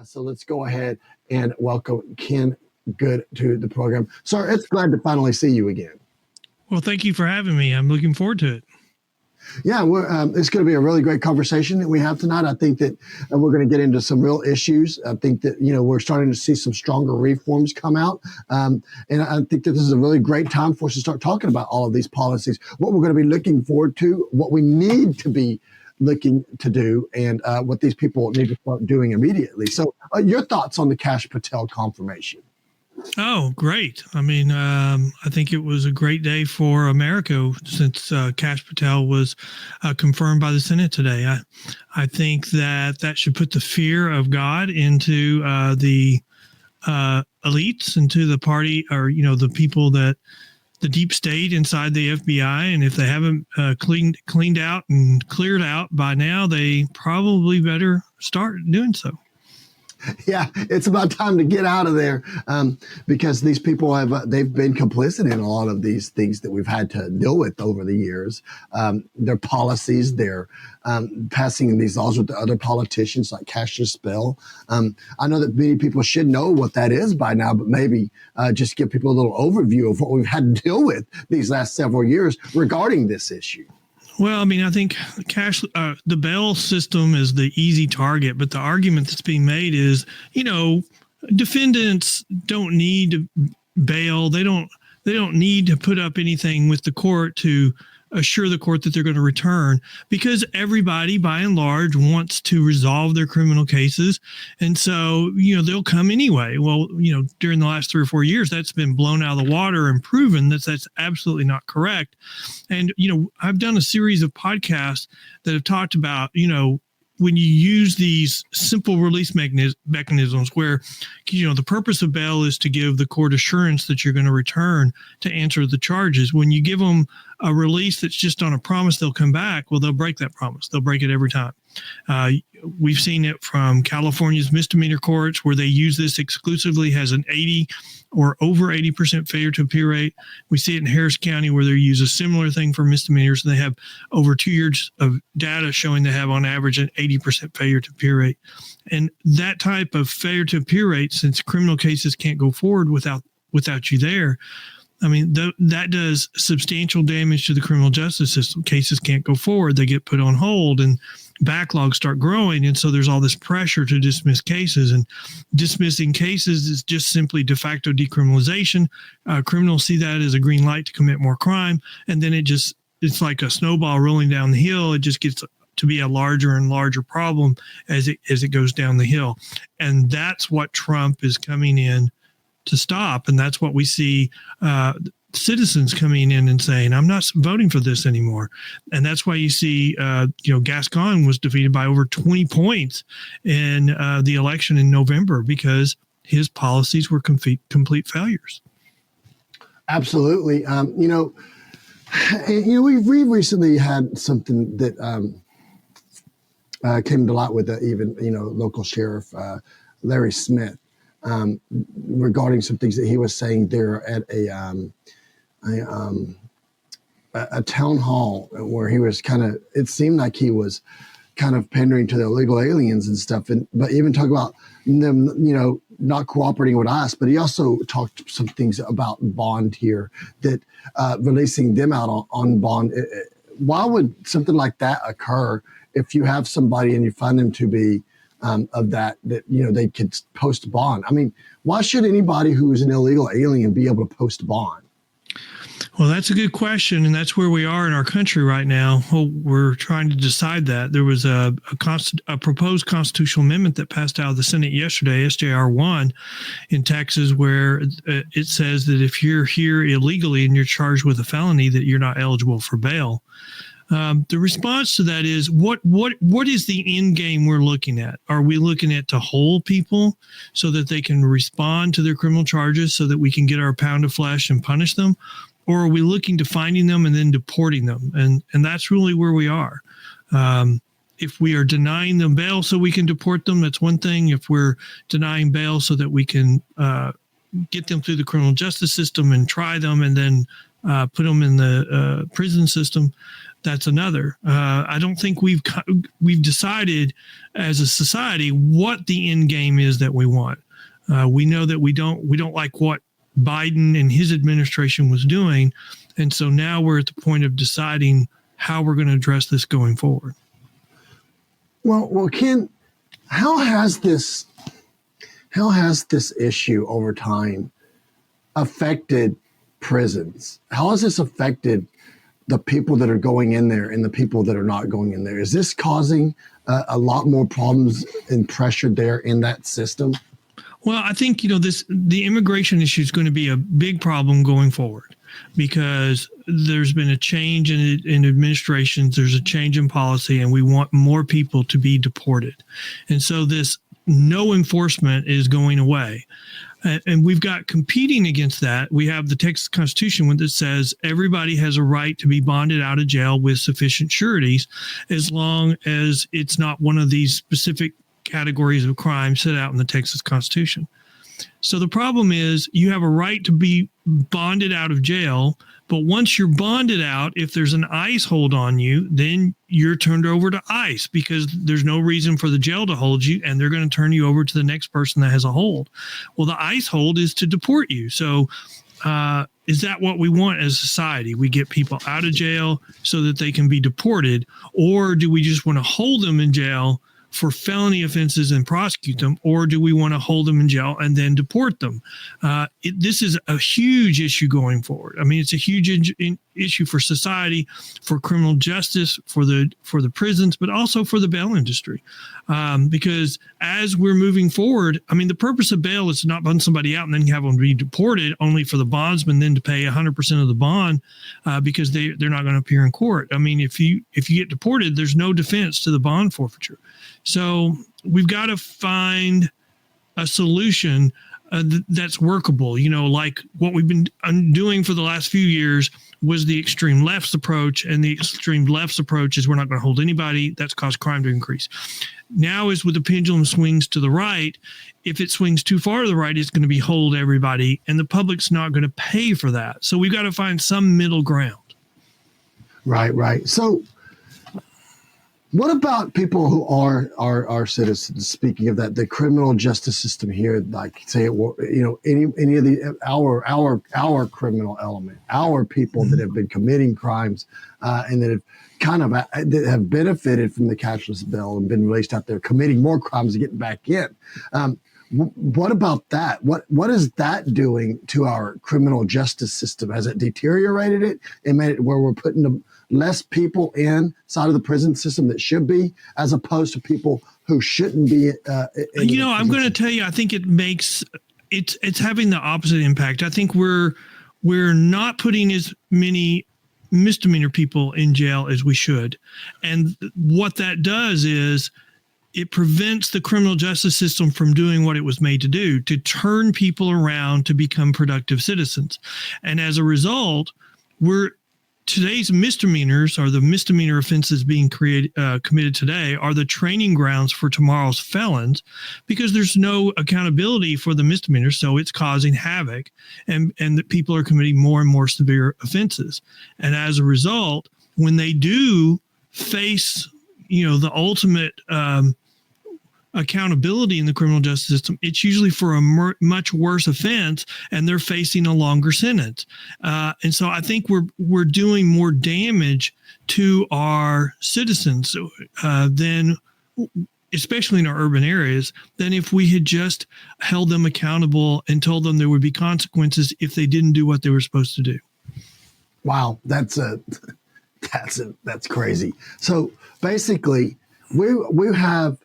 So let's go ahead and welcome Ken Good to the program. Sir, it's glad to finally see you again. Well, thank you for having me. I'm looking forward to it. Yeah, it's going to be a really great conversation that we have tonight. I think that we're going to get into some real issues. I think that, we're starting to see some stronger reforms come out. And I think that this is a really great time for us to start talking about all of these policies, what we're going to be looking forward to, what we need to be looking to do, and what these people need to start doing immediately. So your thoughts on the Kash Patel confirmation? Oh, great. I mean, I think it was a great day for America since Kash Patel was confirmed by the Senate today. I think that should put the fear of God into the elites, into the party, or, the people that the deep state inside the FBI. And if they haven't cleaned out and cleared out by now, they probably better start doing so. Yeah, it's about time to get out of there because these people they've been complicit in a lot of these things that we've had to deal with over the years. Their policies, they're passing these laws with the other politicians like Cassius Bell. I know that many people should know what that is by now, but maybe just give people a little overview of what we've had to deal with these last several years regarding this issue. Well, I mean, I think the bail system is the easy target, but the argument that's being made is, defendants don't need bail. They don't need to put up anything with the court to assure the court that they're going to return, because everybody, by and large, wants to resolve their criminal cases. And so, they'll come anyway. Well, during the last 3 or 4 years, that's been blown out of the water and proven that that's absolutely not correct. And, I've done a series of podcasts that have talked about, when you use these simple release mechanisms where, the purpose of bail is to give the court assurance that you're going to return to answer the charges. When you give them a release that's just on a promise they'll come back, well, they'll break that promise. They'll break it every time. We've seen it from California's misdemeanor courts, where they use this exclusively, has an 80 or over 80% failure to appear rate. We see it in Harris County, where they use a similar thing for misdemeanors, and they have over 2 years of data showing they have on average an 80% failure to appear rate. And that type of failure to appear rate, since criminal cases can't go forward without you there, I mean, that does substantial damage to the criminal justice system. Cases can't go forward. They get put on hold and backlogs start growing. And so there's all this pressure to dismiss cases, and dismissing cases is just simply de facto decriminalization. Criminals see that as a green light to commit more crime. And then it's like a snowball rolling down the hill. It just gets to be a larger and larger problem as it goes down the hill. And that's what Trump is coming in to stop. And that's what we see citizens coming in and saying, I'm not voting for this anymore. And that's why you see, Gascon was defeated by over 20 points in the election in November, because his policies were complete failures. Absolutely. We recently had something that came to light with even local sheriff Larry Smith. Regarding some things that he was saying there at a town hall, where he was it seemed like he was kind of pandering to the illegal aliens and stuff, but even talk about them, not cooperating with us. But he also talked some things about bond here, that releasing them out on bond. Why would something like that occur if you have somebody and you find them to be of that they could post bond? I mean, why should anybody who is an illegal alien be able to post bond? Well, that's a good question, and that's where we are in our country right now. Well, we're trying to decide that. There was a proposed constitutional amendment that passed out of the Senate yesterday, SJR 1 in Texas, where it says that if you're here illegally and you're charged with a felony, that you're not eligible for bail. The response to that is, what is the end game we're looking at? Are we looking at to hold people so that they can respond to their criminal charges, so that we can get our pound of flesh and punish them? Or are we looking to finding them and then deporting them? And that's really where we are. If we are denying them bail so we can deport them, that's one thing. If we're denying bail so that we can get them through the criminal justice system and try them and then put them in the prison system, that's another. I don't think we've decided as a society what the end game is that we want. We know that we don't like what Biden and his administration was doing, and so now we're at the point of deciding how we're going to address this going forward. Well, Ken, how has this issue over time affected prisons? How has this affected the people that are going in there and the people that are not going in there? Is this causing a lot more problems and pressure there in that system? Well, I think, the immigration issue is going to be a big problem going forward because there's been a change in administrations. There's a change in policy, and we want more people to be deported. And so this no enforcement is going away. And we've got competing against that. We have the Texas Constitution that says everybody has a right to be bonded out of jail with sufficient sureties as long as it's not one of these specific categories of crime set out in the Texas Constitution. So the problem is you have a right to be bonded out of jail, but once you're bonded out, if there's an ICE hold on you, then you're turned over to ICE because there's no reason for the jail to hold you, and they're going to turn you over to the next person that has a hold. Well, the ICE hold is to deport you. So is that what we want as a society? We get people out of jail so that they can be deported, or do we just want to hold them in jail for felony offenses and prosecute them, or do we want to hold them in jail and then deport them? This is a huge issue going forward. I mean, it's a huge issue for society, for criminal justice, for the prisons, but also for the bail industry. Because as we're moving forward, I mean, the purpose of bail is to not bond somebody out and then have them be deported, only for the bondsman then to pay 100% of the bond because they're not going to appear in court. I mean, if you get deported, there's no defense to the bond forfeiture. So we've got to find a solution that's workable. Like what we've been doing for the last few years was the extreme left's approach, and the extreme left's approach is we're not going to hold anybody. That's caused crime to increase. Now is with the pendulum swings to the right. If it swings too far to the right, it's going to be hold everybody, and the public's not going to pay for that. So we've got to find some middle ground. Right. So what about people who are citizens? Speaking of that, the criminal justice system here, like say, any of our criminal element, our people that have been committing crimes and that have that have benefited from the cashless bill and been released out there, committing more crimes and getting back in. What about that? What is that doing to our criminal justice system? Has it deteriorated it and made it where we're putting less people inside of the prison system that should be, as opposed to people who shouldn't be? I'm going to tell you, I think it's having the opposite impact. I think we're not putting as many misdemeanor people in jail as we should. And what that does is it prevents the criminal justice system from doing what it was made to do, to turn people around to become productive citizens. And as a result, today's misdemeanors, or the misdemeanor offenses being committed today, are the training grounds for tomorrow's felons, because there's no accountability for the misdemeanors. So it's causing havoc, and that people are committing more and more severe offenses. And as a result, when they do face, the ultimate accountability in the criminal justice system, it's usually for a much worse offense, and they're facing a longer sentence. And so I think we're doing more damage to our citizens than, especially in our urban areas, than if we had just held them accountable and told them there would be consequences if they didn't do what they were supposed to do. Wow, that's crazy. So basically, we have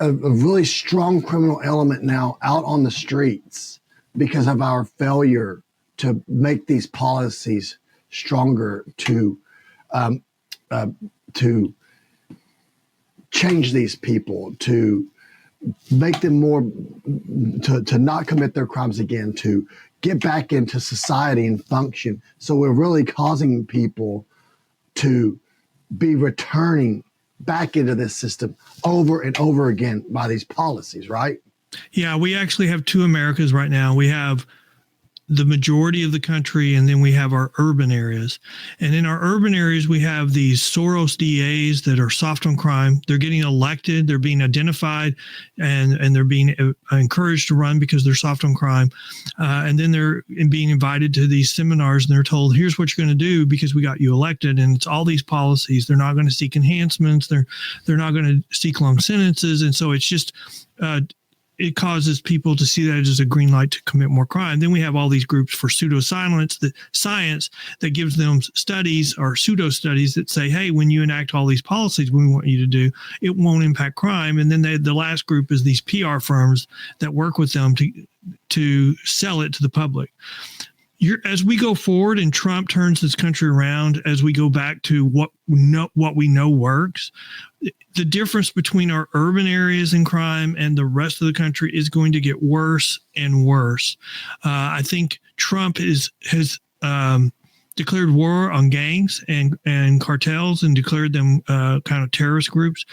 a really strong criminal element now out on the streets because of our failure to make these policies stronger to change these people, to make them more, to not commit their crimes again, to get back into society and function. So we're really causing people to be returning back into this system over and over again by these policies, right? Yeah, we actually have two Americas right now. We have the majority of the country, and then we have our urban areas. And in our urban areas, we have these Soros DAs that are soft on crime. They're getting elected, they're being identified, and they're being encouraged to run because they're soft on crime. And then they're being invited to these seminars, and they're told, here's what you're going to do because we got you elected. And it's all these policies. They're not going to seek enhancements. They're not going to seek long sentences. And so it's just it causes people to see that as a green light to commit more crime. Then we have all these groups for pseudoscience that gives them studies or pseudo studies that say, hey, when you enact all these policies we want you to do, it won't impact crime. And then the last group is these PR firms that work with them to sell it to the public. As we go forward and Trump turns this country around, as we go back to what we know works, the difference between our urban areas in crime and the rest of the country is going to get worse and worse. I think Trump has declared war on gangs and cartels and declared them kind of terrorist groups.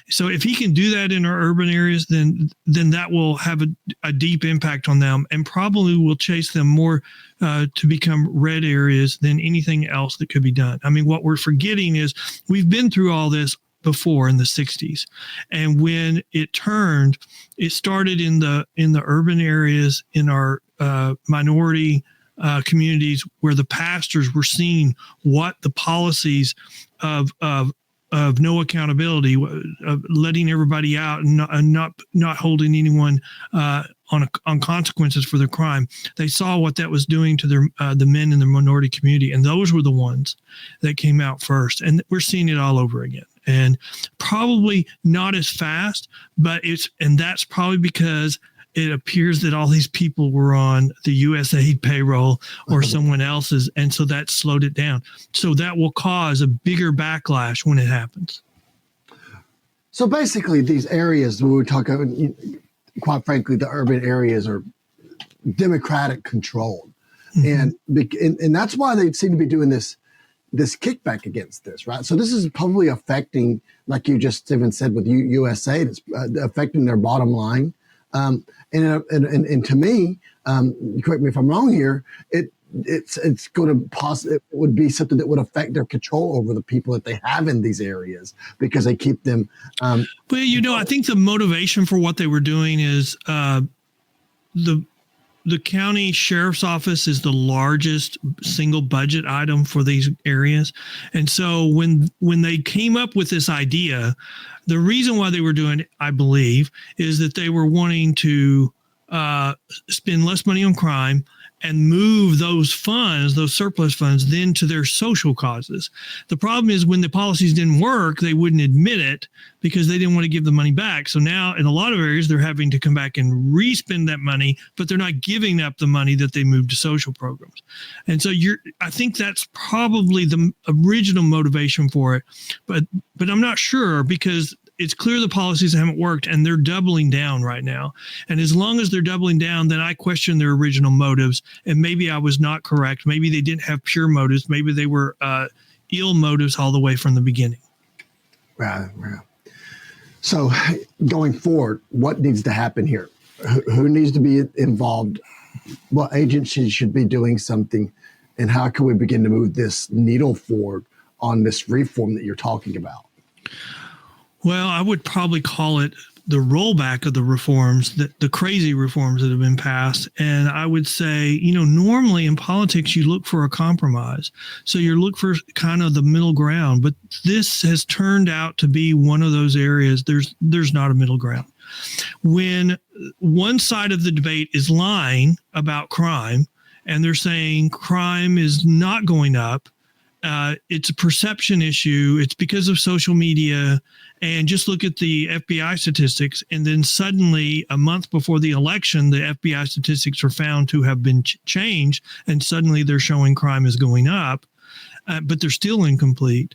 So if he can do that in our urban areas, then that will have a deep impact on them and probably will chase them more to become red areas than anything else that could be done. I mean, what we're forgetting is we've been through all this before in the 60s. And when it turned, it started in the urban areas, in our minority communities, where the pastors were seeing what the policies of no accountability, of letting everybody out and not holding anyone on consequences for their crime. They saw what that was doing to the men in the minority community, and those were the ones that came out first. And we're seeing it all over again, and probably not as fast, but that's probably because it appears that all these people were on the USAID payroll or someone else's, and so that slowed it down. So that will cause a bigger backlash when it happens. So basically, these areas we were talking, quite frankly, the urban areas are Democratic controlled, and that's why they seem to be doing this kickback against this, right? So this is probably affecting, like you just even said with USAID, it's affecting their bottom line. And to me, correct me if I'm wrong here, it's going to it would be something that would affect their control over the people that they have in these areas because they keep them. But I think the motivation for what they were doing is the county sheriff's office is the largest single budget item for these areas. And so when they came up with this idea, the reason why they were doing it, I believe, is that they were wanting to spend less money on crime and move those funds, those surplus funds, then to their social causes. The problem is when the policies didn't work, they wouldn't admit it because they didn't want to give the money back. So now in a lot of areas, they're having to come back and re-spend that money, but they're not giving up the money that they moved to social programs. And so I think that's probably the original motivation for it, but I'm not sure because it's clear the policies haven't worked and they're doubling down right now. And as long as they're doubling down, then I question their original motives. And maybe I was not correct. Maybe they didn't have pure motives. Maybe they were ill motives all the way from the beginning. Right. So going forward, what needs to happen here? Who needs to be involved? What agencies should be doing something? And how can we begin to move this needle forward on this reform that you're talking about? Well, I would probably call it the rollback of the reforms, the crazy reforms that have been passed. And I would say, normally in politics, you look for a compromise. So you look for kind of the middle ground. But this has turned out to be one of those areas. There's not a middle ground. When one side of the debate is lying about crime, and they're saying crime is not going up, it's a perception issue. It's because of social media. And just look at the FBI statistics. And then suddenly, a month before the election, the FBI statistics are found to have been changed. And suddenly they're showing crime is going up, but they're still incomplete.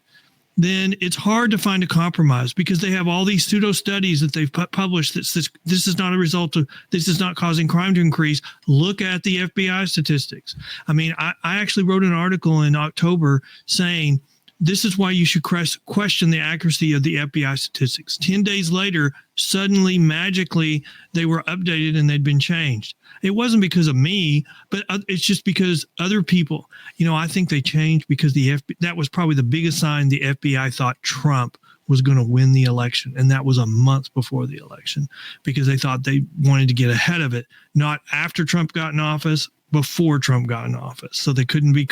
Then it's hard to find a compromise because they have all these pseudo studies that they've published that says this is not a result of, this is not causing crime to increase. Look at the FBI statistics. I mean, I actually wrote an article in October saying this is why you should question the accuracy of the FBI statistics. 10 days later, suddenly, magically, they were updated and they'd been changed. It wasn't because of me, but it's just because other people, I think they changed because that was probably the biggest sign the FBI thought Trump was going to win the election. And that was a month before the election, because they thought they wanted to get ahead of it, not after Trump got in office, before Trump got in office. So they couldn't be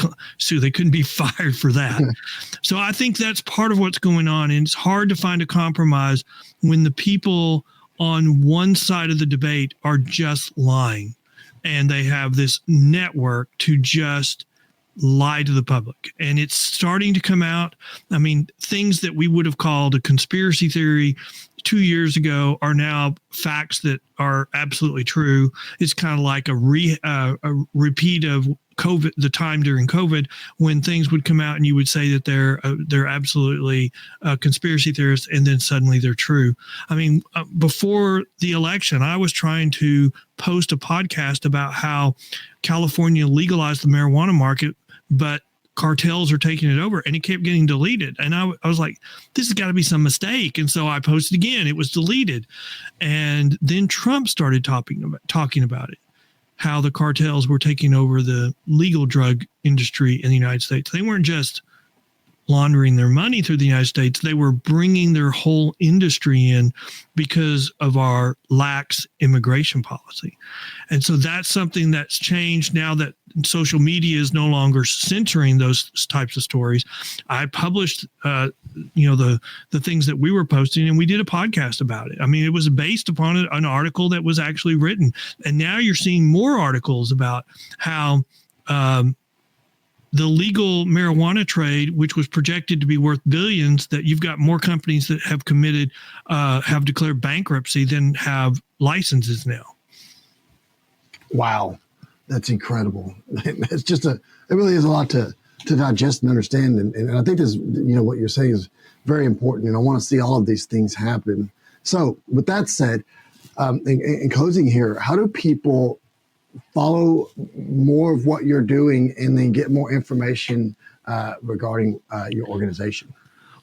fired for that. So I think that's part of what's going on. And it's hard to find a compromise when the people on one side of the debate are just lying, and they have this network to just lie to the public. And it's starting to come out. I mean, things that we would have called a conspiracy theory 2 years ago are now facts that are absolutely true. It's kind of like a repeat of COVID, the time during COVID, when things would come out and you would say that they're absolutely conspiracy theorists, and then suddenly they're true. I mean, before the election, I was trying to post a podcast about how California legalized the marijuana market, but cartels are taking it over, and it kept getting deleted. And I was like, this has got to be some mistake. And so I posted again, it was deleted. And then Trump started talking about it, how the cartels were taking over the legal drug industry in the United States. They weren't just laundering their money through the United States. They were bringing their whole industry in because of our lax immigration policy. And so that's something that's changed now that social media is no longer censoring those types of stories. I published, the things that we were posting, and we did a podcast about it. I mean, it was based upon an article that was actually written. And now you're seeing more articles about how, the legal marijuana trade, which was projected to be worth billions, that you've got more companies that have have declared bankruptcy than have licenses now. Wow. That's incredible. It's just it really is a lot to digest and understand. And I think this, what you're saying is very important. And I want to see all of these things happen. So with that said, in closing here, how do people follow more of what you're doing and then get more information regarding your organization?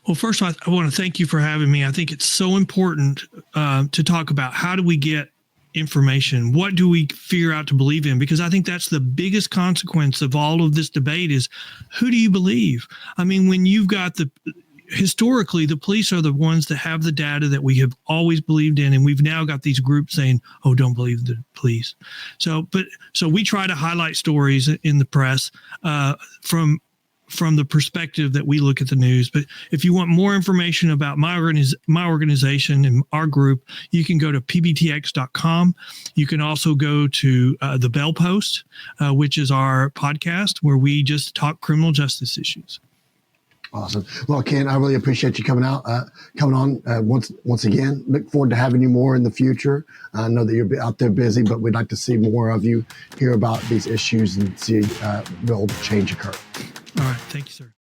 Well, first, I want to thank you for having me. I think it's so important to talk about how do we get information? What do we figure out to believe in? Because I think that's the biggest consequence of all of this debate is, who do you believe? I mean, when you've got historically, the police are the ones that have the data that we have always believed in. And we've now got these groups saying, oh, don't believe the police. So we try to highlight stories in the press from the perspective that we look at the news. But if you want more information about my organization and our group, you can go to pbtx.com. You can also go to the Bell Post, which is our podcast where we just talk criminal justice issues. Awesome. Well, Ken, I really appreciate you coming on once again. Look forward to having you more in the future. I know that you're out there busy, but we'd like to see more of you, hear about these issues, and see real change occur. All right. Thank you, sir.